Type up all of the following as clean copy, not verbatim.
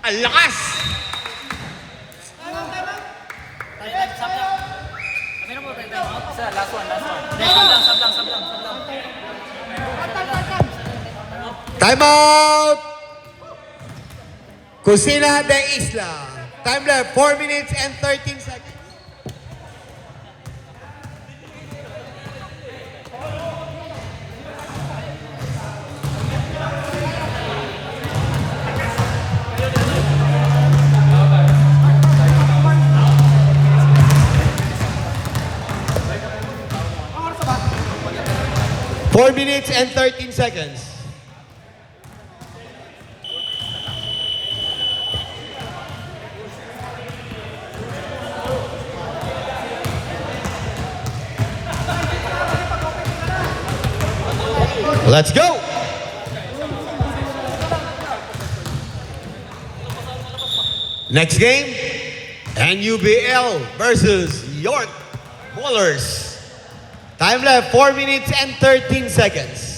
Ang lakas! Time out! Kusina de Isla. Time left, 4 minutes and 13 seconds. Four minutes and 13 seconds. Let's go! Next game, NUBL versus York Bowlers. Time left, 4 minutes and 13 seconds.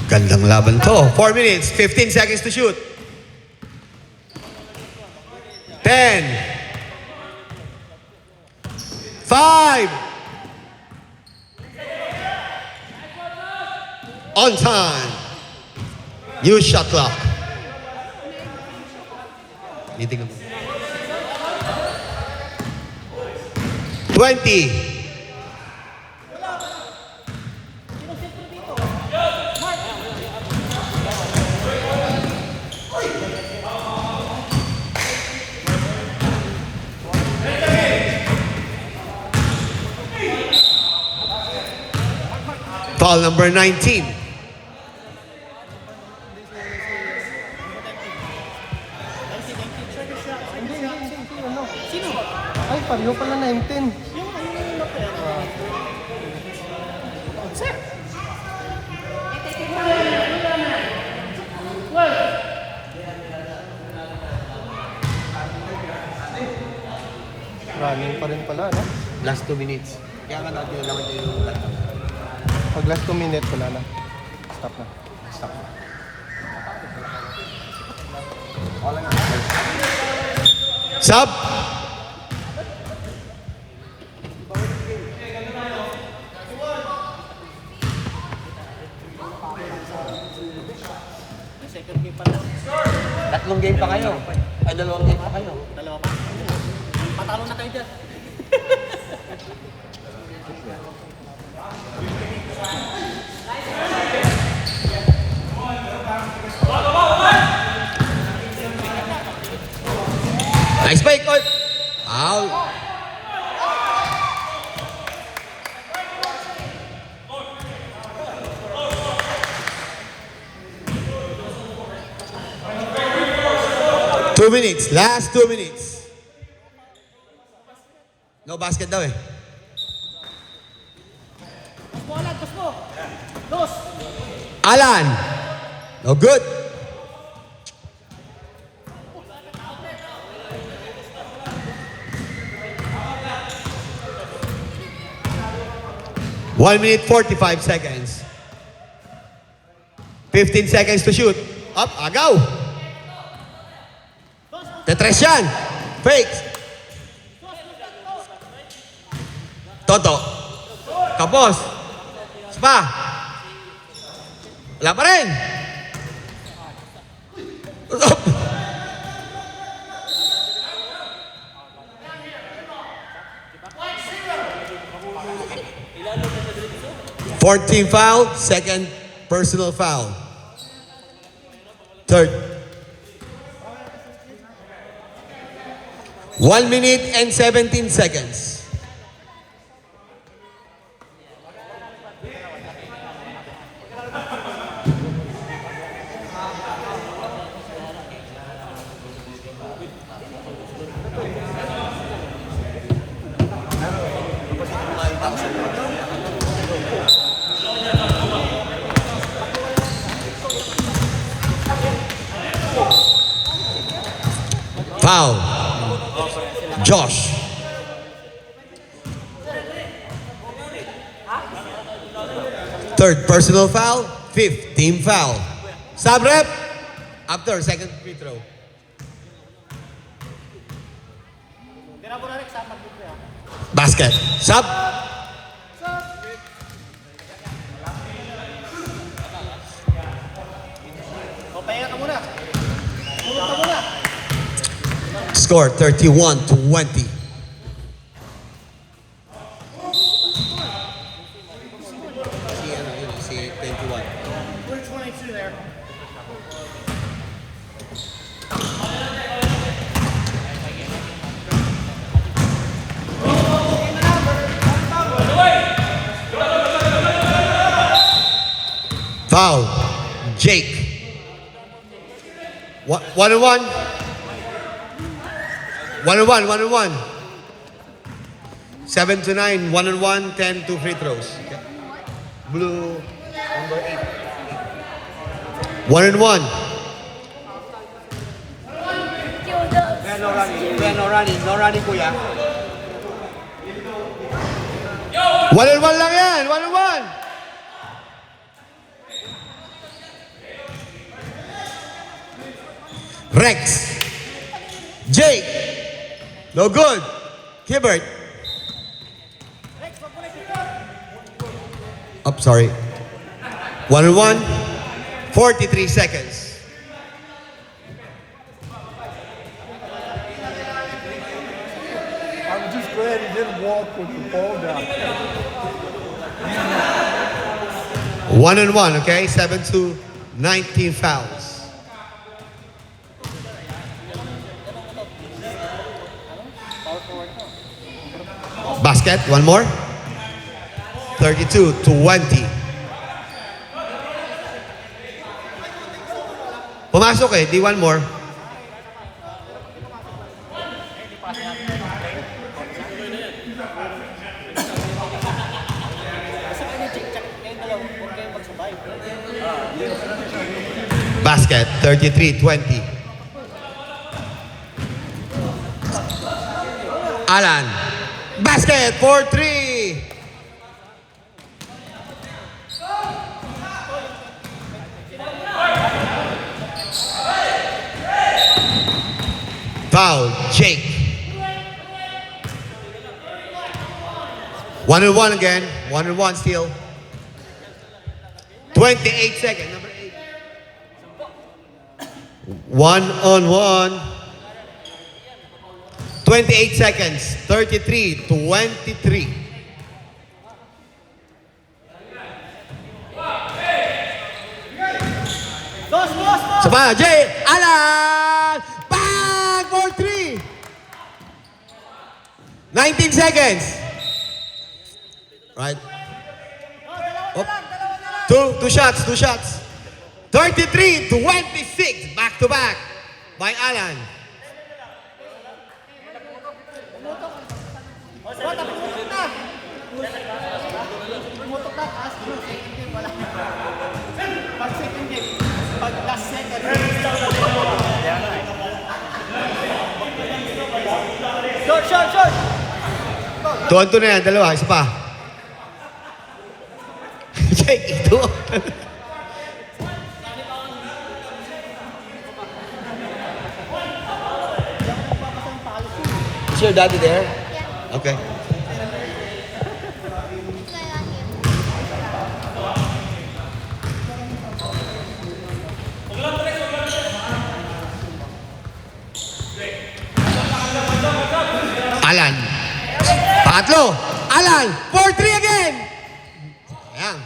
Gandang laban to. 4 minutes, 15 seconds to shoot. 10, 5, on time. Use shot clock. Tingnan mo. 20. Foul number 19. Ay, pareho pala 19. Running pa rin pala, no? Last 2 minutes. Kaya nga natin lang yung Pag last 2 minutes, wala na. Stop na. stop. Sub. Tatlong game pa kayo. Ay, dalawang game pa kayo. Dalawa pa? Patalo na kayo dyan. Nice fake, Court. Out. Two minutes. Last 2 minutes. No basket daw eh. Bola, dos mo. Dos. Alan. No good. One minute, 45 seconds. 15 seconds to shoot. Up, agaw. Tetres yan. Fake. Toto. Kapos. Spa. Wala pa rin. Up. Fourteen foul, second personal foul. Third. 1 minute and 17 seconds. Foul. Josh. Third personal foul. Fifth team foul. Sub rep. After second free throw. Tira mo na rin sa mag-dito yan. Basket. Sub. O, pahinga ka muna. Tulog ka muna. Score 31-20. We're 22 there. Foul. Jake. One and one. One and one. One and one. 7-9. 1 and 1. 10 2 free throws. Okay. Blue number 8. 1 and 1. No running. No running. No running, kuya. 1 and 1 lang yan. 1 and 1. Rex. Jake. No good. Hibbert. Up, sorry. 1 and 1. 43 seconds. I'm just glad he didn't walk with the ball down. 1 and 1, okay? 7-2, 19 fouls. Basket, one more. 32-20. Pumasok eh, di one more. Basket, 33-20. Alan. Basket, 4-3. Foul, Jake. 1 and 1 again. 1 and 1 still. 28 seconds. Number 8. 1 on 1. 28 seconds. 33-23. Dos, dos, dos! Sabah, Jay, Alan! Bang! For 3. 19 seconds. Right. Op. Two shots. 33-26. Back to back by Alan. Pumutok na, taas mo. Second game, wala. Pag second game, pag last second, short! 2-2 na yan, dalawa, isa pa. Jake, ito. Is your daddy there? Okay. Alan. Pangatlo. Alan. 4-3 again. Ayan.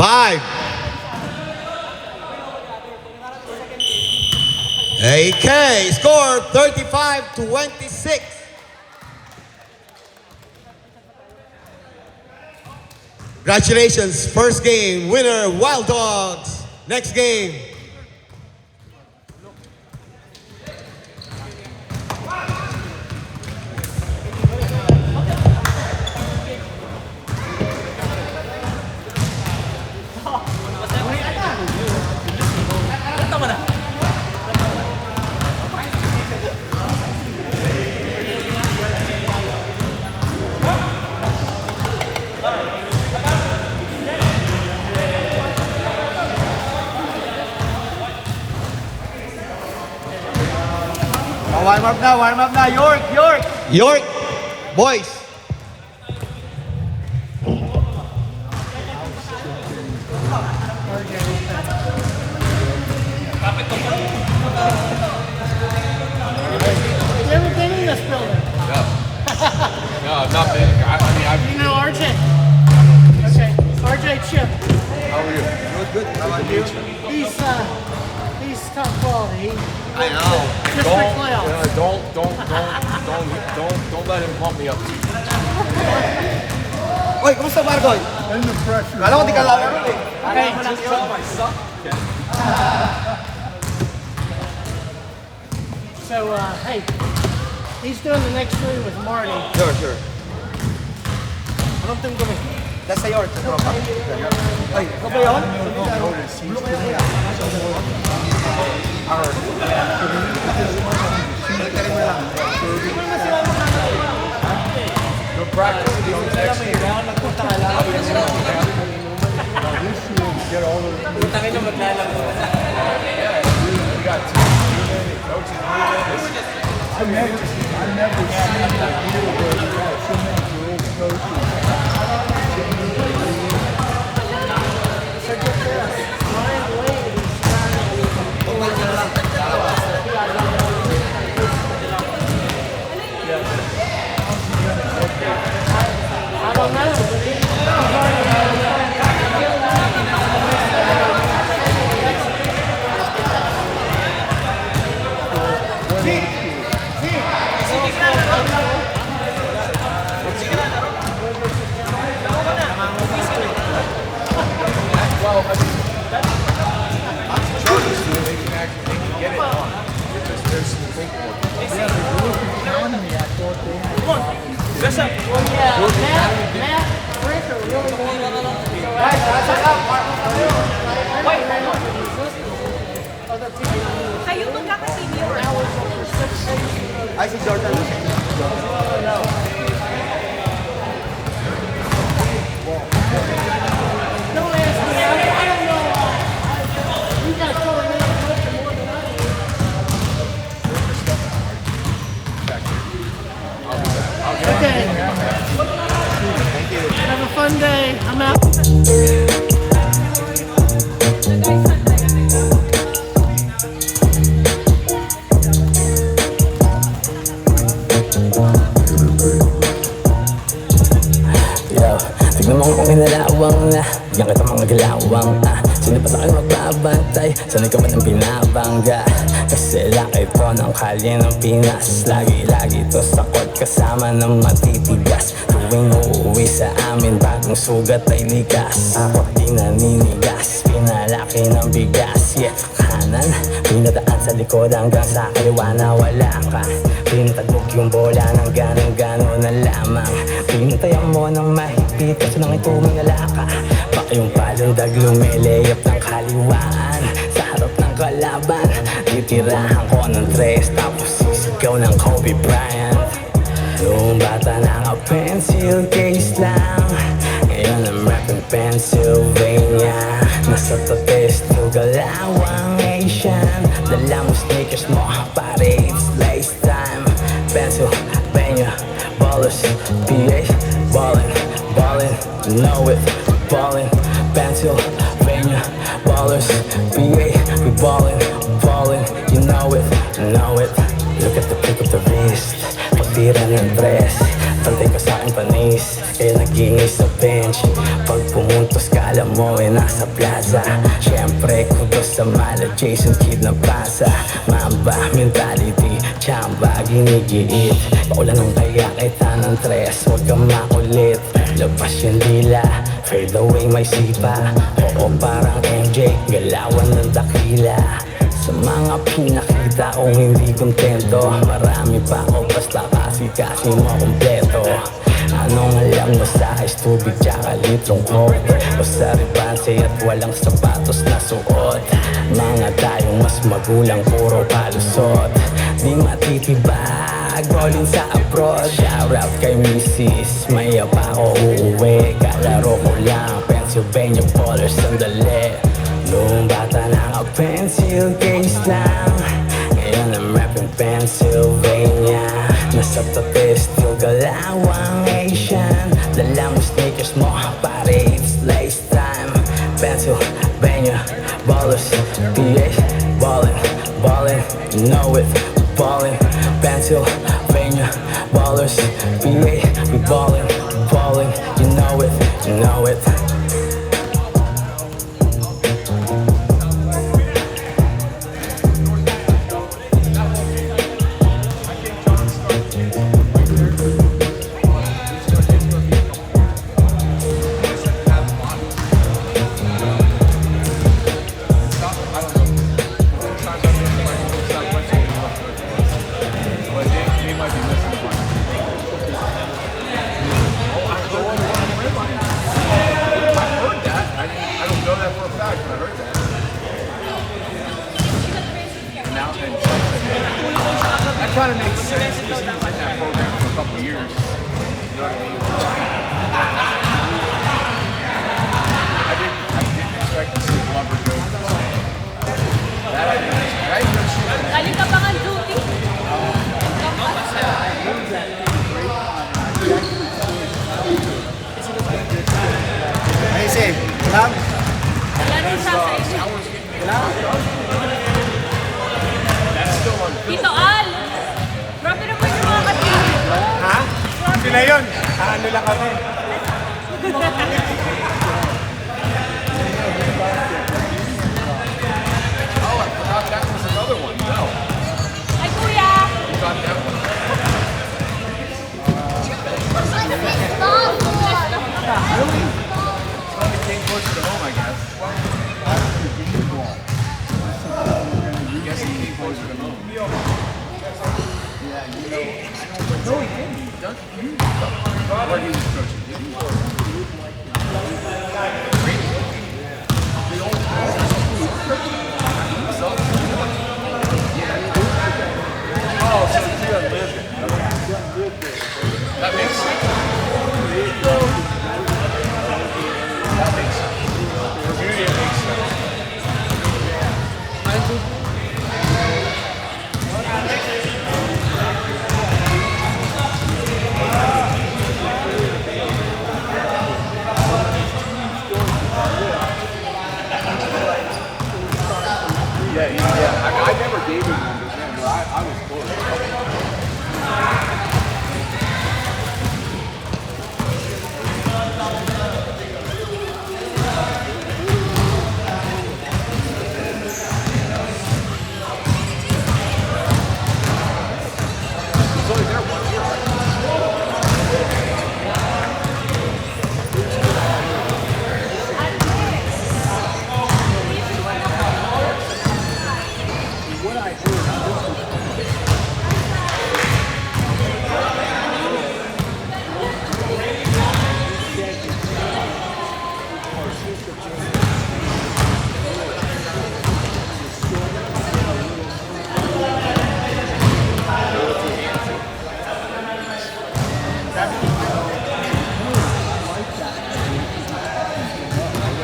5. AK score 35-26. Congratulations, first game winner Wild Dogs. Next game. Warm up na. York. York, boys. You ever been in this building? No, nothing. You know RJ? Okay, RJ Chip. How are you? Good. How about you? He's top quality. I know. District playoffs. Don't let him pump me up. Oy, kumusta Margoy? Kala ko di ka lalaro eh. Okay, so hey, he's doing the next three with Marty. Sure. Anong team kami? That's sa York, sa tropa. Ay, ikaw ba yun? Good practice. Next year. We got two coaches. I never seen that deal where you got so many girls coaches. I don't know, but he's already Matt Brinker really wanted to other people. Kayo magkakateam yun. Ay, si Jordan. Don't ask me. I don't know. You guys probably know much more than I do. Okay. Thank you. Have a fun day. I'm out. Yo, tignan mo kung inalawang na bigyan kita mga galawang sino pa sa akin magbabantay? Sanay ka ba ng binabangga? Kasi laki ito ng kalye ng Pinas. Lagi-lagi ito sa kot kasama ng matitigas. Tuwing uuwi sa amin bagong sugat ay ligas. Ako di naninigas, pinalaki ng bigas. Yeah, kanan, pinadaan sa likod hanggang sa kaliwa na wala ka. Pinatagog yung bola ng ganong-gano na lamang. Pinatayan mo ng mahigpit kaso nang ito mangalaka. Baka yung palundag lumilayap ng kaliwaan. Sa harap ng kalaban, titirahan ko ng tres tapos sisigaw ng Kobe Bryant. Noong bata naka-pencil case lang, ngayon I'm rapping Pennsylvania. Nasa totes to galawang Asian. Dala mo sneakers mo, pare it's lace time. Pennsylvania, ballers, PA, ballin', know it, ballin', Pennsylvania, ballers, PA, we ballin', you know it. Look at the pick of the wrist, pagtira ng dress, pantay ka sa akin panis, kaya nagingis sa bench. Pag pumuntos ka akala mo ay nasa plaza. Siyempre kudos sa mala, Jason Kidd na pasa. Mamba mentality, tsamba ginigiit. Paulan ng kaya kita ng tres, huwag kang makulit. Labas yung dila, fade away may sipa. Oo parang MJ, galawan ng dakila. Sa mga pinakita kong hindi kontento, marami pa ako basta kasi mo kompleto. Anong alam mo sa ice, tubig tsaka litrong coke? O sa ribanse at walang sapatos na suot. Mga tayong mas magulang, puro palusot. Di matitibag, rolling sa abroad. Shout out kay Mrs. Maya pa ako uuwi. Kalaro ko lang, Pennsylvania Ballers, sandali. Noong bata naka-pencil case lang, ngayon I'm rapping Pennsylvania. Nasa tabi, still galawang Asian. Dala mo sneakers mo, pare, it's lace time. Pennsylvania, ballers, PA, ballin', ballin', you know it, ballin'. Pennsylvania, ballers, PA, we ballin', ballin', you know it, you know it. That kind of makes sense because he was in that program for a couple of years. You know what I mean? I didn't expect to see Glover go. That I didn't expect. I didn't expect. Galing ka pa nga duty. Hey, say, lang. Laro siya sa inyo. Tito Al! Grabe naman yung mga katingin mo. Ha? Sila yun. Ano lang kami. Oh, I forgot that was another one. No. Ay, kuya! You got that one. Somebody came closer to home, I guess. I guess he came closer to home. No, he didn't. He done. Where he was coaching, did he? Oh, so he doesn't live there. That makes sense. That makes sense. For Beauty, it makes sense. Yeah. I never gave him one, but I was close. He's only there 1 year.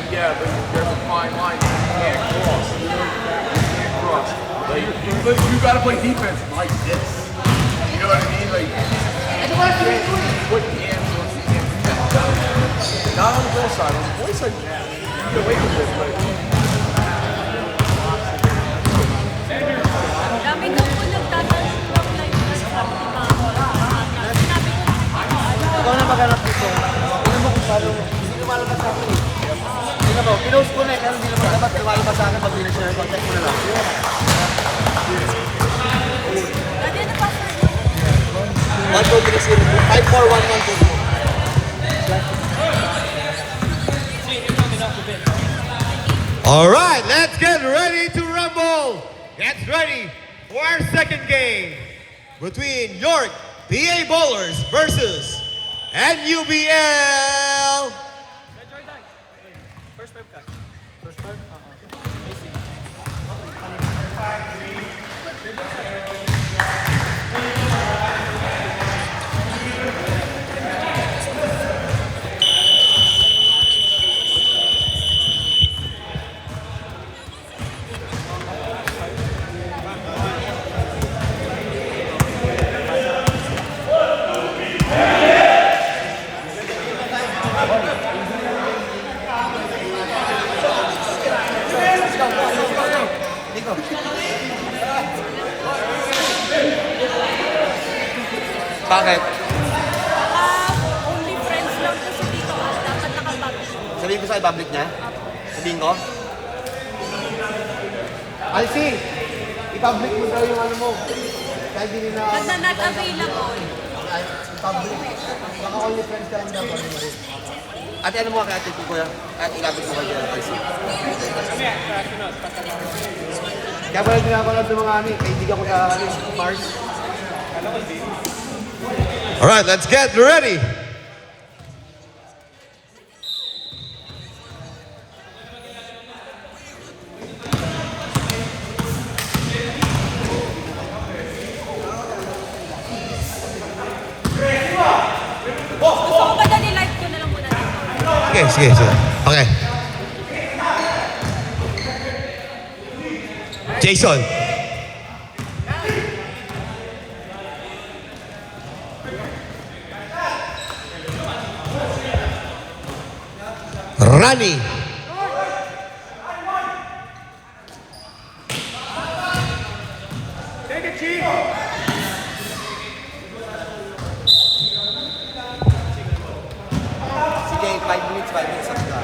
Yeah, but there's a fine line you can't cross. You can't cross. Like, you gotta play defense like this. You know what I mean? Like, put hands on the hands. Not on the girl side. On the boy side, you can get away with it, but Dami ko po nagtatanong ng live na sabi ni Mama. Sinabi ko, Ikaw na maghanap dito. Ano mo kung paano? Sino malabas ako eh? ko. Pinost ko na eh, pero hindi naman dapat lumalabas sa akin pag binashare ko. Check mo na lang. Dati ano password mo? 1, 2, 3, 0, 5, 4, 1, 1, 2, 2. All right, let's get ready to rumble. Get ready for our second game between York PA Bowlers versus NUBL. First 5 ka. Bakit? Only friends lang kasi dito dapat nakapag- Sabihin ko sa public niya? Sabihin ko? Alsi! I-public mo daw yung ano mo. Kahit hindi na... Basta not available. I-public. Baka only friends ka lang daw. Ate, ano mo ka ate ko kuya? At ilapit mo kayo Alsi. Kaya pala pinapanood ng mga ani, kaibigan ko sa Mars. All right, let's get ready. Gusto ko ba na nilive ko na lang muna dito? Okay, sige, sige. Okay. Jason. Rani. Sige, 5 minutes up ka.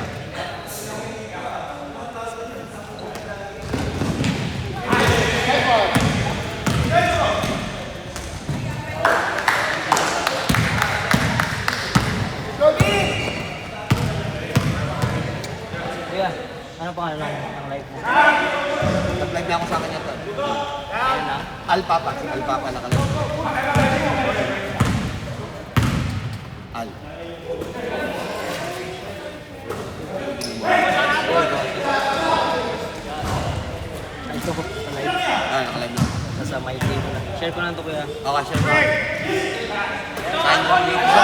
Kuya, ano pangalan ng live mo? Nag-live na ako sa kanya to. Alpapa. Si Alpapa nakalive. Al. Ito ko sa live. Nakalive na. Nasa my team na. Share ko na ito kuya. Okay, share mo. Sign mo dito.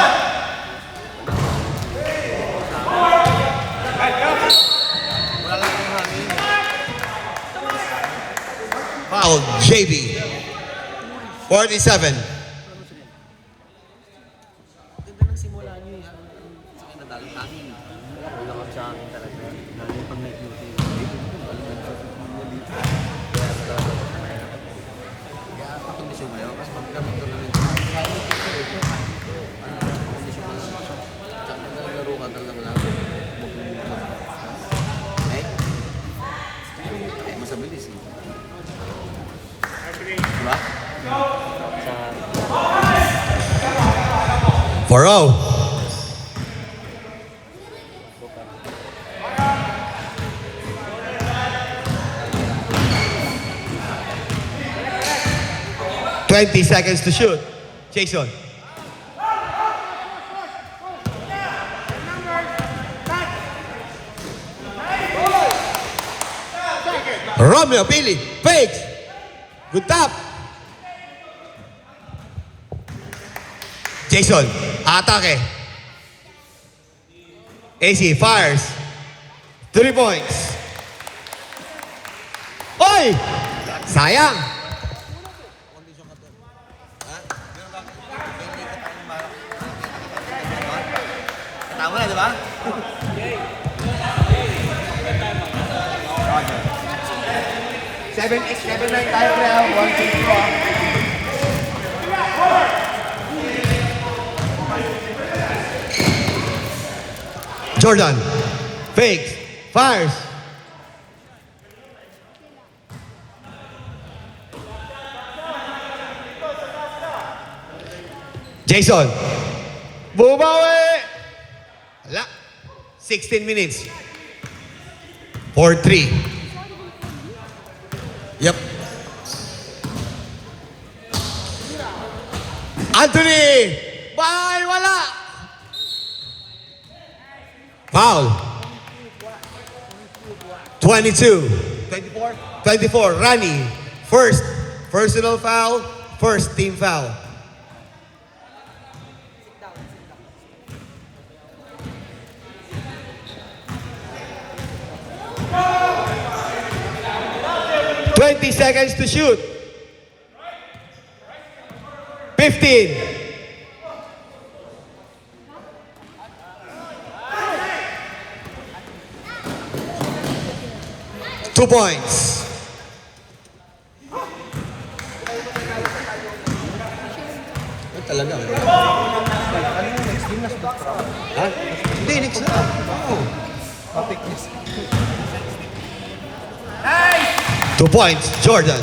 Wala lang yung hangin. Foul, JB. 47. Ganda ng simula niyo eh. Sakay na dalang hangin. Wala kami sa akin talaga. Lalo yung pag night duty. Ang kondisyon mo yun. Kasi pagkamit ko namin. Kondisyon mo naman. Tsaka naglalaro ka talaga wala. Eh, mas mabilis eh. Diba? Sa 4-0. Twenty seconds to shoot. Jason. Romeo, Billy, fakes. Good tap. Jason, atake. AC fires. 3 points. Oy! Sayang. Kondisyon ka to. Ha? Hindi ka tayo malaki. Tama na, di ba? Seven, 8, 7, 9 tayo pre. 1, 2, 3. Jordan, fakes. fires. Jason. Bumawi. Wala. 16 minutes. 4-3. Yep. Anthony! Bye! Wala! Foul. 22. 24? 24. Rani. First. Personal foul. First team foul. $20 seconds to shoot. 15. Two points. Talaga. Next game na sa Ha? Hindi, next na. Oh. topic is 2 points, Jordan.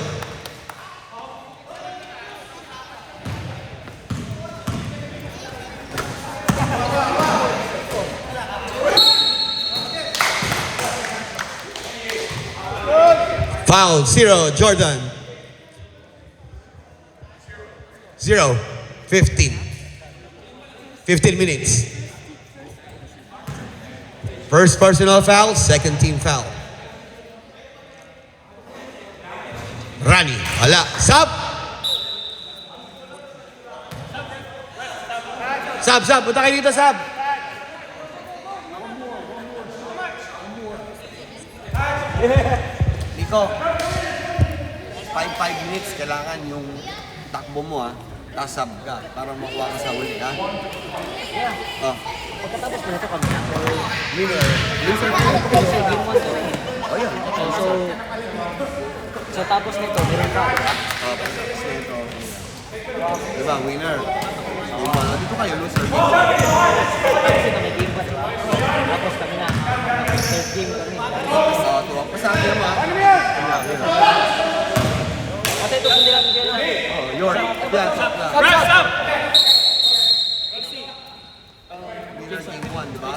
Foul, 0, Jordan. 0, 15. 15 minutes. First personal foul, second team foul. Rani, wala. Sab! Sab, punta kayo dito, Sab. Nico, 5 minutes kailangan yung takbo mo tapos sub ka para makuha ka sa uli ha. Oh. Pagkatapos ko na ito, kami na. Winner. Loser game 1 to rin. Oh yeah. So tapos nito, meron ka. Diba, winner. Dito kayo, loser. Kasi kami game 1. Tapos kami na. Third game kami. Tuwag pa sa akin mo Kasi ito kung nila bigyan na. York. Yan, Stop! winner game 1, diba?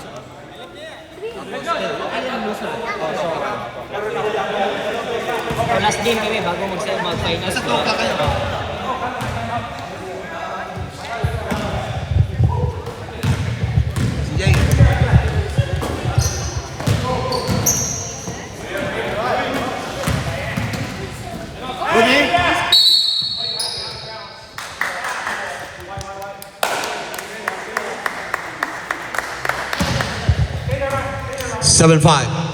So last game kami bago mag-finals. Si Jay. Buni? 7-5.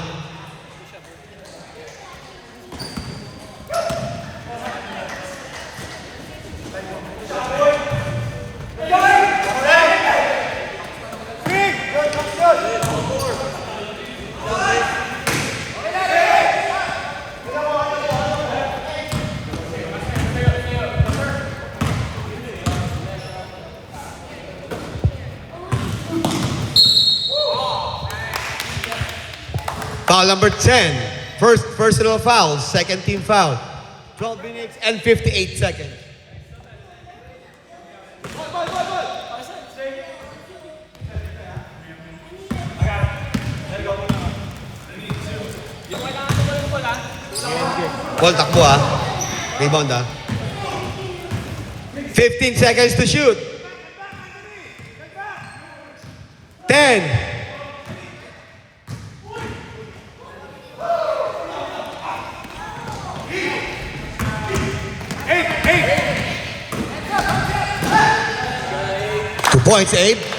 Foul number 10. First personal foul, second team foul. 12 minutes and 58 seconds. Ball takbo Rebound 15 seconds to shoot. 10. Points, Abe.